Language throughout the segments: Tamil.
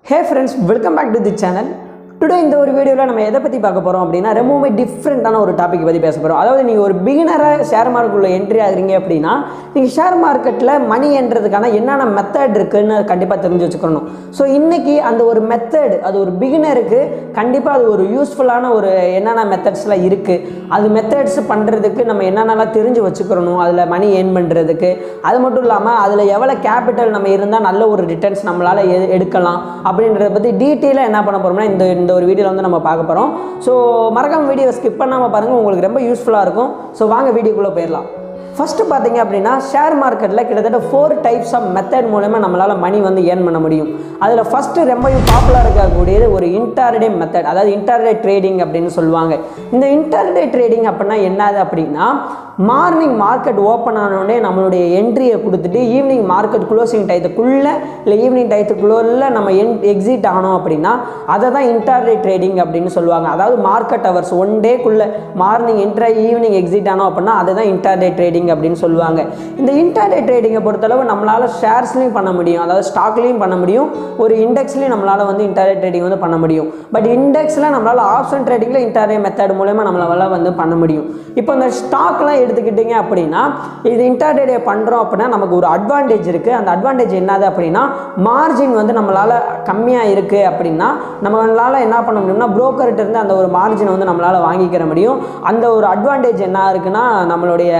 Hey friends, welcome back to the channel. Today இந்த ஒரு வீடியோவில் நம்ம எதை பற்றி பார்க்க போகிறோம் அப்படின்னா ரொம்பவுமே டிஃப்ரெண்ட்டான ஒரு டாபிக் பற்றி பேச போகிறோம். அதாவது நீங்கள் ஒரு பிகினராக ஷேர் மார்க்கெட்டுக்குள்ளே என்ட்ரி ஆகுறீங்க அப்படின்னா நீங்கள் ஷேர் மார்க்கெட்டில் மணி என்றதுக்கான என்னென்ன மெத்தட் இருக்குதுன்னு கண்டிப்பாக தெரிஞ்சு வச்சுக்கணும். ஸோ இன்றைக்கி அந்த ஒரு மெத்தட் அது ஒரு பிகினருக்கு கண்டிப்பாக அது ஒரு யூஸ்ஃபுல்லான ஒரு என்னென்ன மெத்தட்ஸ்லாம் இருக்குது, அது மெத்தட்ஸ் பண்ணுறதுக்கு நம்ம என்னென்னலாம் தெரிஞ்சு வச்சுக்கிறணும், அதில் மணி ஏர்ன் பண்ணுறதுக்கு. அது மட்டும் இல்லாமல் அதில் எவ்வளோ கேபிட்டல் நம்ம இருந்தால் நல்ல ஒரு ரிட்டர்ன்ஸ் நம்மளால் எடுக்கலாம் அப்படின்றத பற்றி டீட்டெயிலாக என்ன பண்ண போகிறோம்னா இந்த ஒரு வீடியோவில் வந்து நம்ம பார்க்க போகிறோம். ஸோ மறக்காம வீடியோ ஸ்கிப் பண்ணாமல் பாருங்கள், உங்களுக்கு ரொம்ப யூஸ்ஃபுல்லாக இருக்கும். ஸோ வாங்க வீடியோக்குள்ளே போயிடலாம். ஃபஸ்ட்டு பார்த்தீங்க அப்படின்னா ஷேர் மார்க்கெட்டில் கிட்டத்தட்ட 4 டைப்ஸ் ஆஃப் மெத்தட் மூலமாக நம்மளால் மணி வந்து ஏர்ன் பண்ண முடியும். அதில் ஃபஸ்ட்டு ரொம்ப பாப்புலராக இருக்கக்கூடியது ஒரு இன்டர்டே மெத்தட், அதாவது இன்டர்டே ட்ரேடிங் அப்படின்னு சொல்லுவாங்க. இந்த இன்டர்டே ட்ரேடிங் அப்படின்னா என்னது அப்படின்னா, மார்னிங் மார்க்கெட் ஓப்பன் ஆனோடனே நம்மளுடைய என்ட்ரியை கொடுத்துட்டு ஈவினிங் மார்க்கெட் க்ளோசிங் டயத்துக்குள்ளே இல்லை ஈவினிங் டயத்துக்குள்ளே நம்ம எக்ஸிட் ஆனோம் அப்படின்னா அதை தான் இன்டர்டே ட்ரேடிங் அப்படின்னு சொல்லுவாங்க. அதாவது மார்க்கெட் ஹவர்ஸ் 1 டேக்குள்ளே மார்னிங் என்ட்ரி ஈவினிங் எக்ஸிட் ஆனோம் அப்படின்னா அதை தான் இன்டர்டே ட்ரேடிங் அப்படின்னு சொல்லுவாங்க. இந்த இன்டர்டே ட்ரேடிங்கை பொறுத்தளவு நம்மளால் ஷேர்ஸ்லையும் பண்ண முடியும், அதாவது ஸ்டாக்லையும் பண்ண முடியும், ஒரு இண்டெக்ஸ்லையும் நம்மளால் வந்து இன்டர்டே ட்ரேடிங் வந்து பண்ண முடியும். பட் இண்டெக்ஸில் நம்மளால் ஆப்ஷன் ட்ரேடிங்கில் இன்டர்டே மெத்தட் மூலமாக நம்மளால் வந்து பண்ண முடியும். இப்போ இந்த ஸ்டாக்லாம் எடுத்துக்கிட்டிங்க அப்படின்னா இது இன்டர்டே பண்ணுறோம் அப்படின்னா நமக்கு ஒரு அட்வான்டேஜ் இருக்குது. அந்த அட்வான்டேஜ் என்னது அப்படின்னா மார்ஜின் வந்து நம்மளால் கம்மியாக இருக்குது அப்படின்னா நம்மளால் என்ன பண்ண முடியும்னா புரோக்கர்கிட்ட இருந்து அந்த ஒரு மார்ஜினை வந்து நம்மளால் வாங்கிக்கிற முடியும். அந்த ஒரு அட்வான்டேஜ் என்ன இருக்குன்னா நம்மளுடைய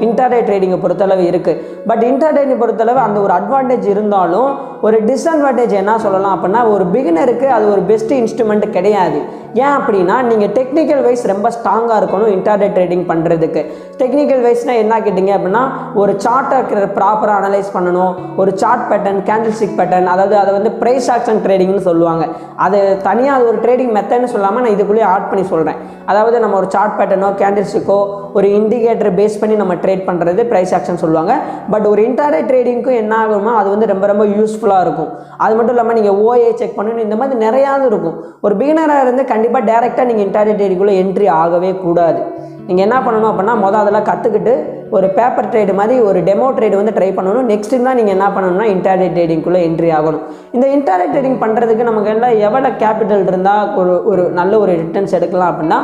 இன்டர்டே ட்ரேடிங்கை பொறுத்தளவு இருக்குது. பட் இன்டர்டே பொறுத்தளவு அந்த ஒரு அட்வான்டேஜ் இருந்தாலும் ஒரு டிஸ்அட்வான்டேஜ் என்ன சொல்லலாம் அப்படின்னா ஒரு பிகினருக்கு அது ஒரு பெஸ்ட் இன்ஸ்ட்ருமெண்ட் கிடையாது. ஏன் அப்படின்னா நீங்கள் டெக்னிக்கல் வைஸ் ரொம்ப ஸ்ட்ராங்காக இருக்கணும் இன்டர்டே ட்ரேடிங் பண்ணுறதுக்கு. டெக்னிக்கல் வைஸ்னால் என்ன கேட்டிங்க அப்படின்னா ஒரு சார்ட்டை ப்ராப்பராக அனலைஸ் பண்ணணும், ஒரு chart pattern, candlestick pattern, அதாவது அதை வந்து ப்ரைஸ் ஆக்ஷன் ட்ரேடிங்னு சொல்லுவாங்க. அது தனியாக அது ஒரு ட்ரேடிங் மெத்தட்னு சொல்லாமல் நான் இதுக்குள்ளேயே ஆட் பண்ணி சொல்கிறேன். அதாவது நம்ம ஒரு சார்ட் பேட்டர்னோ கேண்டில் ஸ்டிக்கோ ஒரு இண்டிகேட்டர் பேஸ் பண்ணி நம்ம ட்ரேட் பண்ணுறது ப்ரைஸ் ஆக்ஷன் சொல்லுவாங்க. பட் ஒரு இன்டர்டே ட்ரேடிங்க்கும் என்ன ஆகுமோ அது வந்து ரொம்ப ரொம்ப யூஸ்ஃபுல்லாக இருக்கும். அது மட்டும் இல்லாமல் நீங்கள் ஓஏ செக் பண்ணணும், இந்த மாதிரி நிறையாவது இருக்கும். ஒரு பிகினராக இருந்து கண்டிப்பாக டேரெக்டாக நீங்கள் இன்டர்டே ட்ரேடிங்குள்ளே என்ட்ரி ஆகவே கூடாது. நீங்கள் என்ன பண்ணணும் அப்படின்னா அதெல்லாம் கற்றுக்கிட்டு ஒரு பேப்பர் ட்ரேடு மாதிரி ஒரு டெமோ ட்ரேடு வந்து ட்ரை பண்ணணும். நெக்ஸ்ட்டு தான் நீங்கள் என்ன பண்ணணும்னா இன்டர்டே ட்ரேடிங்குள்ளே என்ட்ரி ஆகணும். இந்த இன்டர்டே ட்ரேடிங் பண்ணுறதுக்கு நமக்கு எல்லாம் எவ்வளோ கேபிட்டல் இருந்தால் ஒரு நல்ல ஒரு ரிட்டர்ன்ஸ் எடுக்கலாம் அப்படின்னா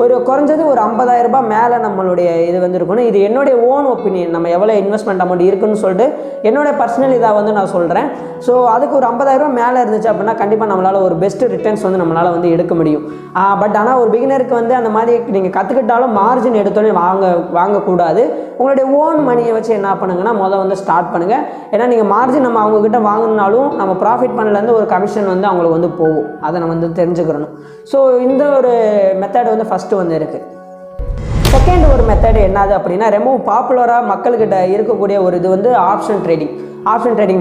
ஒரு குறைஞ்சது ஒரு 50,000 ரூபாய் மேலே நம்மளுடைய இது வந்து இருக்கணும். இது என்னுடைய ஓன் ஒப்பீனியன், நம்ம எவ்வளோ இன்வெஸ்ட்மெண்ட் அமௌண்ட் இருக்குன்னு சொல்லிட்டு என்னோடய பர்சனல் இதாக வந்து நான் சொல்கிறேன். ஸோ அதுக்கு ஒரு 50,000 ரூபாய் மேலே இருந்துச்சு அப்படின்னா கண்டிப்பாக நம்மளால் ஒரு பெஸ்ட் ரிட்டர்ன்ஸ் வந்து நம்மளால் வந்து எடுக்க முடியும். பட் ஆனால் ஒரு பிகினருக்கு வந்து அந்த மாதிரி நீங்கள் கற்றுக்கிட்டாலும் மார்ஜின் எடுத்தோடனே வாங்கக்கூடாது. உங்களுடைய ஓன் மணியை வச்சு என்ன பண்ணுங்கன்னா வந்து ஸ்டார்ட் பண்ணுங்கள். ஏன்னா நீங்கள் மார்ஜின் நம்ம அவங்கக்கிட்ட வாங்கினாலும் நம்ம ப்ராஃபிட் பண்ணலேருந்து ஒரு கமிஷன் வந்து அவங்களுக்கு வந்து போகும். அதை நம்ம வந்து தெரிஞ்சுக்கிறணும். ஸோ இந்த ஒரு மெத்தட் வந்து ஃபஸ்ட்டு வந்து இருக்குது. செகண்ட் ஒரு மெத்தட் என்னது அப்படின்னா ரொம்ப பாப்புலராக மக்கள்கிட்ட இருக்கக்கூடிய ஒரு இது வந்து ஆப்ஷன் ட்ரேடிங்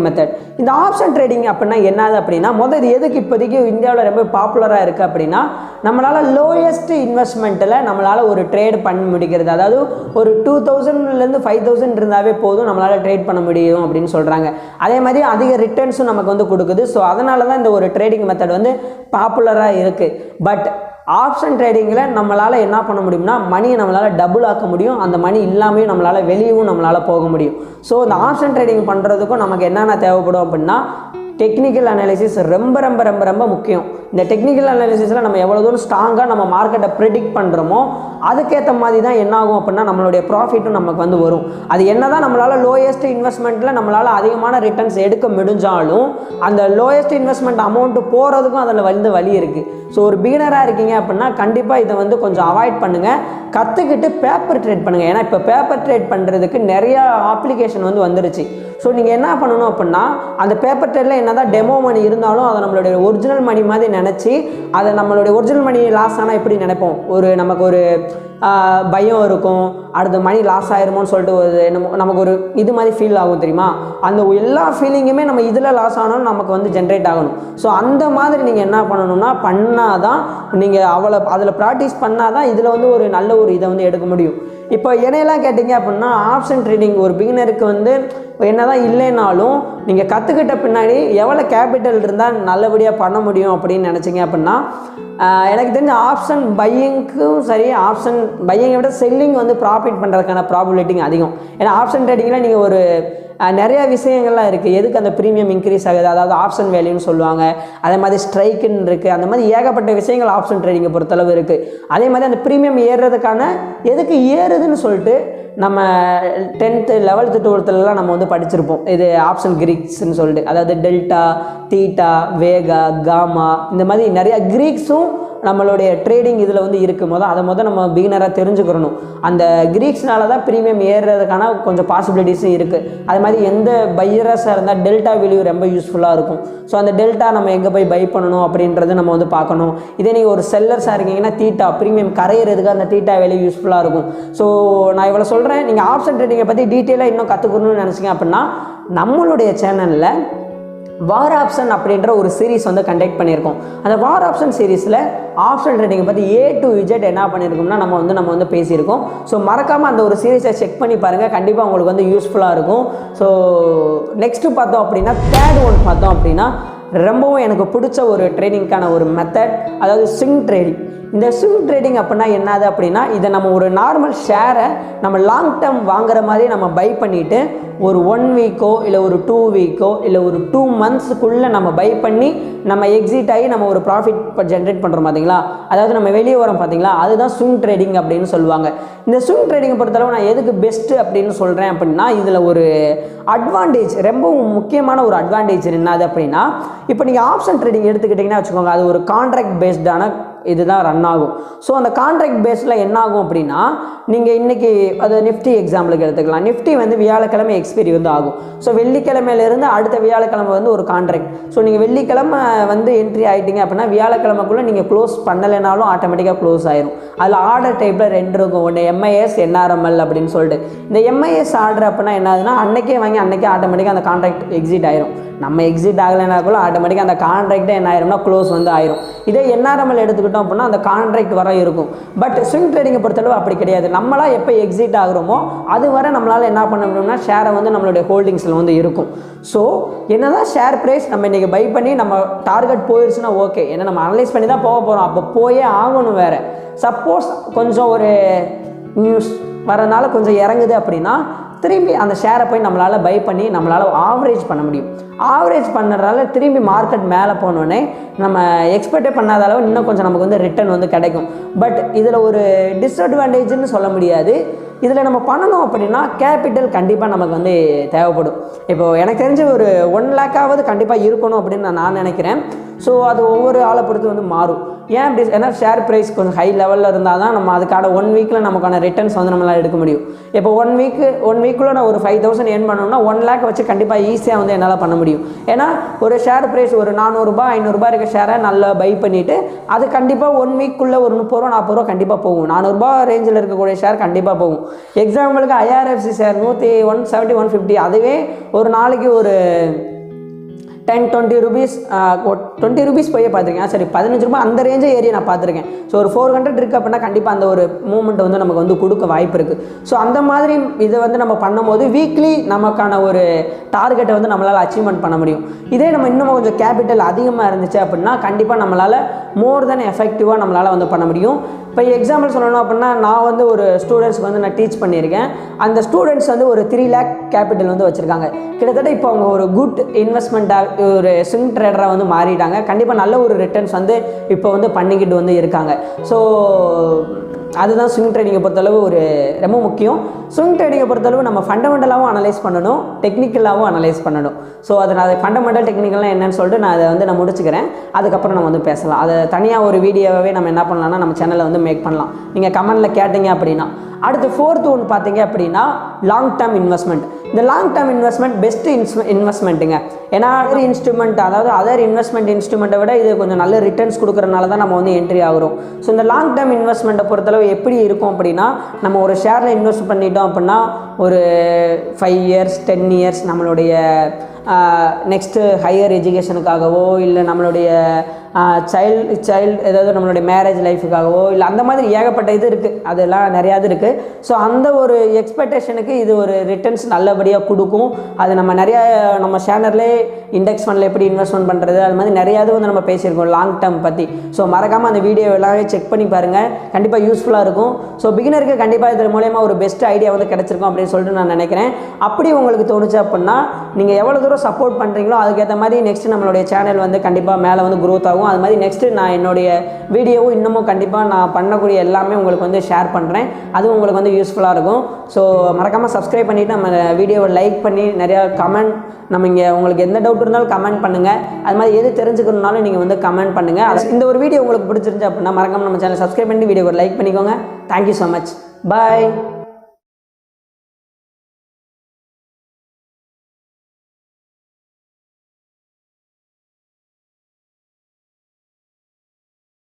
மெத்தட். இந்த ஆப்ஷன் ட்ரேடிங் அப்படின்னா என்னது அப்படின்னா இது எதுக்கு இப்போதைக்கு இந்தியாவில் ரொம்ப பாப்புலராக இருக்குது அப்படின்னா நம்மளால் லோயஸ்ட் இன்வெஸ்ட்மெண்ட்டில் நம்மளால் ஒரு ட்ரேட் பண்ணி முடிக்கிறது. அதாவது ஒரு 2000லேருந்து 5000 இருந்தாவே போதும் நம்மளால் ட்ரேட் பண்ண முடியும் அப்படின்னு சொல்கிறாங்க. அதே மாதிரி அதிக ரிட்டர்ன்ஸும் நமக்கு வந்து கொடுக்குது. ஸோ அதனால தான் இந்த ஒரு ட்ரேடிங் மெத்தட் வந்து பாப்புலராக இருக்குது. பட் ஆப்ஷன் ட்ரேடிங்கில் நம்மளால் என்ன பண்ண முடியும்னா மணியை நம்மளால் டபுள் ஆக்க முடியும். அந்த மணி இல்லாமையும் நம்மளால் வெளியவும் நம்மளால் போக முடியும். ஸோ இந்த ஆப்ஷன் ட்ரேடிங் பண்ணுறதுக்கும் நமக்கு என்னென்ன தேவைப்படும் அப்படின்னா டெக்னிக்கல் அனாலிசிஸ் ரொம்ப ரொம்ப ரொம்ப ரொம்ப முக்கியம். இந்த டெக்னிக்கல் அனாலிசிஸில் நம்ம எவ்வளோ தூரம் ஸ்ட்ராங்காக நம்ம மார்க்கெட்டை ப்ரிடிக்ட் பண்ணுறோமோ அதுக்கேற்ற மாதிரி தான் என்ன ஆகும் அப்படின்னா நம்மளுடைய ப்ராஃபிட்டும் நமக்கு வந்து வரும். அது என்ன தான் நம்மளால் லோயஸ்ட் இன்வெஸ்ட்மெண்ட்டில் நம்மளால் அதிகமான ரிட்டர்ன்ஸ் எடுக்க முடிஞ்சாலும் அந்த லோயஸ்ட் இன்வெஸ்ட்மெண்ட் அமௌண்ட்டு போகிறதுக்கும் அதில் வந்து வழி இருக்குது. ஸோ ஒரு பிகினராக இருக்கீங்க அப்படின்னா கண்டிப்பாக இதை வந்து கொஞ்சம் அவாய்ட் பண்ணுங்கள். கற்றுக்கிட்டு பேப்பர் ட்ரேட் பண்ணுங்கள். ஏன்னா இப்போ பேப்பர் ட்ரேட் பண்ணுறதுக்கு நிறையா அப்ளிகேஷன் வந்து வந்துருச்சு. ஸோ நீங்கள் என்ன பண்ணணும் அப்படின்னா அந்த பேப்பர் ட்ரேடில் என்ன தான் டெமோ மணி இருந்தாலும் அதை நம்மளுடைய ஒரிஜினல் மணி மாதிரி நினச்சி அதை நம்மளுடைய ஒரிஜினல் மணி லாஸ் ஆனால் எப்படி நினைப்போம், நமக்கு ஒரு பயம் இருக்கும், அடுத்த மணி லாஸ் ஆயிருமோன்னு சொல்லிட்டு நமக்கு ஒரு இது மாதிரி ஃபீல் ஆகும் தெரியுமா. அந்த எல்லா ஃபீலிங்குமே நம்ம இதில் லாஸ் ஆனாலும் நமக்கு வந்து ஜென்ரேட் ஆகணும். ஸோ அந்த மாதிரி நீங்கள் என்ன பண்ணணும்னா பண்ணால் தான் நீங்கள் அதில் ப்ராக்டிஸ் பண்ணால் தான் இதில் வந்து ஒரு நல்ல ஒரு இதை வந்து எடுக்க முடியும். இப்போ என்னையெல்லாம் கேட்டிங்க அப்படின்னா ஆப்ஷன் ட்ரேடிங் ஒரு பிகினருக்கு வந்து என்ன தான் இல்லைனாலும் நீங்கள் கற்றுக்கிட்ட பின்னாடி எவ்வளோ கேபிட்டல் இருந்தால் நல்லபடியாக பண்ண முடியும் அப்படின்னு நினச்சிங்க அப்படின்னா எனக்கு தெரிஞ்ச ஆப்ஷன் பையிங்க்கும் சரி, ஆப்ஷன் பையிங்கை விட செல்லிங் வந்து ப்ராஃபிட் பண்ணுறதுக்கான ப்ராபபிலிட்டிங் அதிகம். ஏன்னா ஆப்ஷன் ட்ரேடிங்கில் நீங்கள் ஒரு நிறைய விஷயங்கள்லாம் இருக்குது எதுக்கு அந்த ப்ரீமியம் இன்க்ரீஸ் ஆகுது, அதாவது ஆப்ஷன் வேல்யூன்னு சொல்லுவாங்க, அதே மாதிரி ஸ்ட்ரைக்குன்னு இருக்குது, அந்த மாதிரி ஏகப்பட்ட விஷயங்கள் ஆப்ஷன் ட்ரேடிங்கை பொறுத்தளவு இருக்குது. அதே மாதிரி அந்த ப்ரீமியம் ஏறுறதுக்கான எதுக்கு ஏறுதுன்னு சொல்லிட்டு நம்ம 10th 11th 12thலாம் நம்ம வந்து படிச்சிருப்போம். இது ஆப்ஷன் கிரீக்ஸ்ன்னு சொல்லிட்டு, அதாவது டெல்டா, தீட்டா, வேகா, காமா, இந்த மாதிரி நிறையா கிரீக்ஸும் நம்மளுடைய ட்ரேடிங் இதில் வந்து இருக்கும் போது அதை நம்ம பிகினராக தெரிஞ்சுக்கிறணும். அந்த கிரீக்ஸ்னால தான் ப்ரீமியம் ஏறுறதுக்கான கொஞ்சம் பாசிபிலிட்டிஸும் இருக்குது. அது மாதிரி எந்த பையரஸாக இருந்தால் டெல்டா வேல்யூ ரொம்ப யூஸ்ஃபுல்லாக இருக்கும். ஸோ அந்த டெல்டா நம்ம எங்கே போய் பை பண்ணணும் அப்படின்றது நம்ம வந்து பார்க்கணும். இதே நீங்கள் ஒரு செல்லர்ஸாக இருக்கீங்கன்னா தீட்டா ப்ரீமியம் கரையிறதுக்கு அந்த தீட்டா வேல்யூ யூஸ்ஃபுல்லாக இருக்கும். ஸோ நான் இவ்வளோ சொல்கிறேன். நீங்கள் ஆப்ஷன் ட்ரேடிங்கை பற்றி டீட்டெயிலாக இன்னும் கற்றுக்கணும்னு நினச்சிங்க அப்படின்னா நம்மளுடைய சேனலில் வார் ஆப்ஷன் அப்படின்ற ஒரு சீரீஸ் வந்து கண்டக்ட் பண்ணியிருக்கோம். அந்த வார் ஆப்ஷன் சீரீஸில் ஆப்ஷன் ட்ரேடிங்கை பற்றி A to Z என்ன பண்ணியிருக்கோம்னா நம்ம வந்து பேசியிருக்கோம். ஸோ மறக்காமல் அந்த ஒரு சீரீஸை செக் பண்ணி பாருங்கள், கண்டிப்பாக உங்களுக்கு வந்து யூஸ்ஃபுல்லாக இருக்கும். ஸோ நெக்ஸ்ட்டு பார்த்தோம் அப்படின்னா தேர்ட் ஒன் பார்த்தோம் அப்படின்னா ரொம்பவும் எனக்கு பிடிச்ச ஒரு ட்ரேடிங்க்கான ஒரு மெத்தட், அதாவது ஸ்விங் ட்ரேடிங். இந்த ஸ்விங் ட்ரேடிங் அப்படின்னா என்னது அப்படின்னா இதை நம்ம ஒரு நார்மல் ஷேரை நம்ம லாங் டேர்ம் வாங்குற மாதிரி நம்ம பை பண்ணிவிட்டு ஒரு 1 வீக்கோ இல்லை ஒரு 2 வீக்கோ இல்லை ஒரு 2 மந்த்ஸுக்குள்ளே நம்ம பை பண்ணி நம்ம எக்ஸிட் ஆகி நம்ம ஒரு ப்ராஃபிட் ஜென்ரேட் பண்ணுறோம் பார்த்தீங்களா, அதாவது நம்ம வெளியே வரோம் பார்த்தீங்களா, அதுதான் ஸ்விங் ட்ரேடிங் அப்படின்னு சொல்லுவாங்க. இந்த ஸ்விங் ட்ரேடிங்கை பொறுத்தளவு நான் எதுக்கு பெஸ்ட்டு அப்படின்னு சொல்கிறேன் அப்படின்னா இதில் ஒரு அட்வான்டேஜ், ரொம்ப முக்கியமான ஒரு அட்வான்டேஜ் என்னது அப்படின்னா இப்போ நீங்கள் ஆப்ஷன் ட்ரேடிங் எடுத்துக்கிட்டிங்கன்னா வச்சுக்கோங்க, அது ஒரு கான்ட்ராக்ட் பேஸ்டான இதுதான் ரன் ஆகும். ஸோ அந்த கான்ட்ராக்ட் பேஸில் என்ன ஆகும் அப்படின்னா நீங்கள் இன்றைக்கி அது நிஃப்டி எக்ஸாம்பிளுக்கு எடுத்துக்கலாம். நிஃப்டி வந்து வியாழக்கிழமை எக்ஸ்பைரி வந்து ஆகும். ஸோ வெள்ளிக்கிழமையிலேருந்து அடுத்த வியாழக்கிழமை வந்து ஒரு கான்ட்ராக்ட். ஸோ நீங்கள் வெள்ளிக்கிழமை வந்து என்ட்ரி ஆகிட்டீங்க அப்படின்னா வியாழக்கிழமைக்குள்ளே நீங்கள் க்ளோஸ் பண்ணலைனாலும் ஆட்டோமேட்டிக்காக க்ளோஸ் ஆயிரும். அதில் ஆர்டர் டைப்பில் 2 இருக்கும், ஒன்று MIS NRML அப்படின்னு சொல்லிட்டு. இந்த MIS ஆர்டர் அப்படின்னா என்னதுன்னா அன்றைக்கே வாங்கி அன்றைக்கே ஆட்டோமேட்டிக்காக அந்த கான்ட்ராக்ட் எக்ஸிட் ஆயிரும். நம்ம எக்ஸிட் ஆகலைனாக்குள்ள ஆட்டோமேட்டிக்காக அந்த கான்ட்ராக்டே என்ன ஆயிரும்னா க்ளோஸ் வந்து ஆயிரும். இதே NRML எடுத்துக்கிட்டோம் அப்படின்னா அந்த கான்ட்ராக்ட் வர இருக்கும். பட் ஸ்விங் ட்ரேடிங்கை பொறுத்தளவு அப்படி கிடையாது. நம்மளாம் எப்போ எக்ஸிட் ஆகிறோமோ அது வரை நம்மளால் என்ன பண்ண முடியும்னா ஷேரை வந்து நம்மளுடைய ஹோல்டிங்ஸில் வந்து இருக்கும். ஸோ என்னதான் ஷேர் ப்ரைஸ் நம்ம இன்றைக்கி பை பண்ணி நம்ம டார்கெட் போயிடுச்சுன்னா ஓகே, ஏன்னா நம்ம அனலைஸ் பண்ணி தான் போக போகிறோம், அப்போ போயே ஆகணும். வேறு சப்போஸ் கொஞ்சம் ஒரு நியூஸ் வரனால கொஞ்சம் இறங்குது அப்படின்னா திரும்பி அந்த ஷேரை போய் நம்மளால் பை பண்ணி நம்மளால் ஆவரேஜ் பண்ண முடியும். ஆவரேஜ் பண்ணுறதால திரும்பி மார்க்கெட் மேலே போனோடனே நம்ம எக்ஸ்பெக்டே பண்ணாத அளவு இன்னும் கொஞ்சம் நமக்கு வந்து ரிட்டர்ன் வந்து கிடைக்கும். பட் இதில் ஒரு டிஸ்அட்வான்டேஜ்னு சொல்ல முடியாது. இதில் நம்ம பண்ணணும் அப்படின்னா கேபிட்டல் கண்டிப்பாக நமக்கு வந்து தேவைப்படும். இப்போது எனக்கு தெரிஞ்ச ஒரு 1 லேக்காவது கண்டிப்பாக இருக்கணும் அப்படின்னு நான் நினைக்கிறேன். ஸோ அது ஒவ்வொரு ஆளை பொறுத்து வந்து மாறும். ஏன் அப்படி, ஏன்னா ஷேர் ப்ரைஸ் கொஞ்சம் ஹை லெவலில் இருந்தால் தான் நம்ம அதுக்கான 1 வீக்கில் நமக்கான ரிட்டர்ன்ஸ் வந்து நம்மளால் எடுக்க முடியும். இப்போ 1 வீக்குள்ளே நான் ஒரு 5000 ஏர்ன் பண்ணணும்னா 1 லேக் வச்சு கண்டிப்பாக ஈஸியாக வந்து என்னால் பண்ண முடியும். ஏன்னா ஒரு ஷேர் ப்ரைஸ் ஒரு 400 ரூபாய் 500 ரூபாய் இருக்க ஷேரை நல்லா பை பண்ணிவிட்டு அது கண்டிப்பாக 1 வீக்குள்ளே ஒரு 30 ரூபா 40 ரூபா கண்டிப்பாக போகும். 400 ரூபாய் ரேஞ்சில் இருக்கக்கூடிய ஷேர் கண்டிப்பாக போகும். எக்ஸாம்பிளுக்கு IRFC ஷேர் 170 150, அதுவே ஒரு நாளைக்கு ஒரு 10-20 rupees 20 rupees போய் பார்த்துருக்கேன். சரி 15 ரூபாய் அந்த ரேஞ்சே ஏரியா நான் பார்த்துருக்கேன். ஸோ ஒரு 400 இருக்குது அப்படின்னா கண்டிப்பாக அந்த ஒரு மூமெண்ட் வந்து நமக்கு வந்து கொடுக்க வாய்ப்பு இருக்குது. ஸோ அந்த மாதிரி இதை வந்து நம்ம பண்ணும்போது வீக்லி நமக்கான ஒரு டார்கெட்டை வந்து நம்மளால் அச்சீவ்மெண்ட் பண்ண முடியும். இதே நம்ம இன்னும் கொஞ்சம் கேபிட்டல் அதிகமாக இருந்துச்சு அப்படின்னா கண்டிப்பாக நம்மளால் மோர் தென் எஃபெக்டிவாக நம்மளால் வந்து பண்ண முடியும். இப்போ எக்ஸாம்பிள் சொல்லணும் அப்படின்னா நான் வந்து ஒரு ஸ்டூடெண்ட்ஸ்க்கு வந்து நான் டீச் பண்ணியிருக்கேன். அந்த ஸ்டூடெண்ட்ஸ் வந்து ஒரு 3 lakh கேபிட்டல் வந்து வச்சுருக்காங்க. கிட்டத்தட்ட இப்போ அவங்க ஒரு குட் இன்வெஸ்ட்மெண்ட்டாக ஒரு ஸ்விங் ட்ரேடராக வந்து மாறிட்டாங்க. கண்டிப்பாக நல்ல ஒரு ரிட்டர்ன்ஸ் வந்து இப்போ வந்து பண்ணிக்கிட்டு வந்து இருக்காங்க. ஸோ அதுதான் ஸ்விங் ட்ரேடிங்கை பொறுத்தளவு ஒரு ரொம்ப முக்கியம். ஸ்விங் ட்ரேடிங்கை பொறுத்தளவு நம்ம ஃபண்டமெண்டலாகவும் அனலைஸ் பண்ணணும், டெக்னிக்கலாகவும் அனலைஸ் பண்ணணும். ஸோ அதை நான் ஃபண்டமெண்டல் டெக்னிக்கல்லாம் என்னன்னு சொல்லிட்டு நான் அதை வந்து நான் முடிச்சுக்கிறேன். அதுக்கப்புறம் நம்ம வந்து பேசலாம். அதை தனியாக ஒரு வீடியோவே நம்ம என்ன பண்ணலாம்னா நம்ம சேனலில் வந்து மேக் பண்ணலாம். நீங்கள் கமெண்டில் கேட்டீங்க அப்படின்னா. அடுத்து 4th ஒன்று பார்த்தீங்க அப்படின்னா லாங் டேர்ம் இன்வெஸ்ட்மெண்ட். இந்த லாங் டேர்ம் இன்வெஸ்ட்மெண்ட் பெஸ்ட்டு இன்வெஸ்ட்மெண்ட்டுங்க. ஏன்னா அதர் இன்ஸ்ட்ருமெண்ட், அதாவது அதர் இன்வெஸ்ட்மெண்ட் இன்ஸ்ட்ருமெண்ட்டை விட இது கொஞ்சம் நல்ல ரிட்டர்ன்ஸ் கொடுக்குறனால தான் நம்ம வந்து என்ட்ரி ஆகிறோம். ஸோ இந்த லாங் டேர்ம் இன்வெஸ்ட்மெண்ட்டை பொறுத்தளவு எப்படி இருக்கும் அப்படின்னா நம்ம ஒரு ஷேரில் இன்வெஸ்ட் பண்ணிட்டோம் அப்படின்னா ஒரு 5 years 10 years நம்மளுடைய நெக்ஸ்ட்டு ஹையர் எஜுகேஷனுக்காகவோ இல்லை நம்மளுடைய சைல்டு ஏதாவது நம்மளுடைய மேரேஜ் லைஃபுக்காகவோ இல்லை அந்த மாதிரி ஏகப்பட்ட இது இருக்குது, அதெல்லாம் நிறையா இது இருக்குது. ஸோ அந்த ஒரு எக்ஸ்பெக்டேஷனுக்கு இது ஒரு ரிட்டர்ன்ஸ் நல்லபடியாக கொடுக்கும். அது நம்ம நிறையா நம்ம சேனல்லே இண்டெக்ஸ் ஃபண்டில் எப்படி இன்வெஸ்ட்மெண்ட் பண்ணுறது அது மாதிரி நிறையா இது வந்து நம்ம பேசியிருக்கோம் லாங் டேர்ம் பற்றி. ஸோ மறக்காமல் அந்த வீடியோ எல்லாமே செக் பண்ணி பாருங்கள், கண்டிப்பாக யூஸ்ஃபுல்லாக இருக்கும். ஸோ பிகினருக்கு கண்டிப்பாக இது மூலயமா ஒரு பெஸ்ட் ஐடியா வந்து கிடச்சிருக்கும் அப்படின்னு சொல்லிட்டு நான் நினைக்கிறேன். அப்படி உங்களுக்கு தோணுச்சு அப்படின்னா நீங்கள் எவ்வளோ தூரம் சப்போர்ட் பண்ணுறீங்களோ அதுக்கேற்ற மாதிரி நெக்ஸ்ட் நம்மளுடைய சேனல் வந்து கண்டிப்பாக மேலே வந்து க்ரோத் ஆகும். அது மாதிரி நெக்ஸ்ட்டு நான் என்னுடைய வீடியோவும் இன்னமும் கண்டிப்பாக நான் பண்ணக்கூடிய எல்லாமே உங்களுக்கு வந்து ஷேர் பண்ணுறேன், அதுவும் உங்களுக்கு வந்து யூஸ்ஃபுல்லாக இருக்கும். ஸோ மறக்காமல் சப்ஸ்கிரைப் பண்ணிவிட்டு நம்ம வீடியோவை லைக் பண்ணி நிறையா கமெண்ட் நம்ம இங்கே உங்களுக்கு எந்த டவுட் இருந்தாலும் கமெண்ட் பண்ணுங்கள். அது மாதிரி எது தெரிஞ்சுக்கணுன்னாலும் நீங்கள் வந்து கமெண்ட் பண்ணுங்கள். இந்த ஒரு வீடியோ உங்களுக்கு பிடிச்சிருந்துச்சு அப்படின்னா மறக்காமல் நம்ம சேனல் சப்ஸ்கிரைப் பண்ணி வீடியோவை லைக் பண்ணிக்கோங்க. தேங்க்யூ ஸோ மச், பாய்.